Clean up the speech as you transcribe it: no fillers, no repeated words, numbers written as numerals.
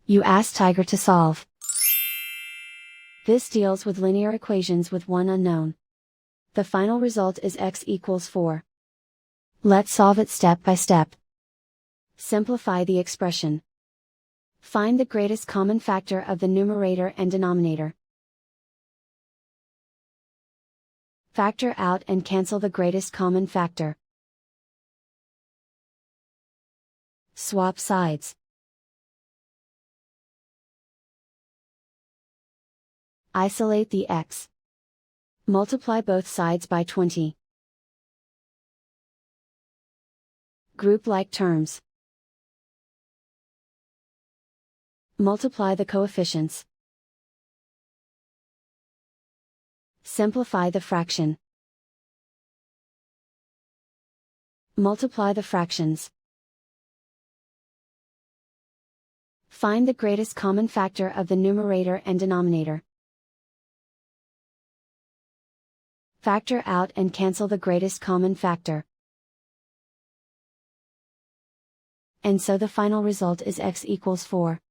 You ask Tiger to solve. This deals with linear equations with one unknown. The final result is x equals 4. Let's solve it step by step. Simplify the expression. Find the greatest common factor of the numerator and denominator. Factor out and cancel the greatest common factor. Swap sides. Isolate the x. Multiply both sides by 20. Group like terms. Multiply the coefficients. Simplify the fraction. Multiply the fractions. Find the greatest common factor of the numerator and denominator. Factor out and cancel the greatest common factor. And so the final result is x equals 4.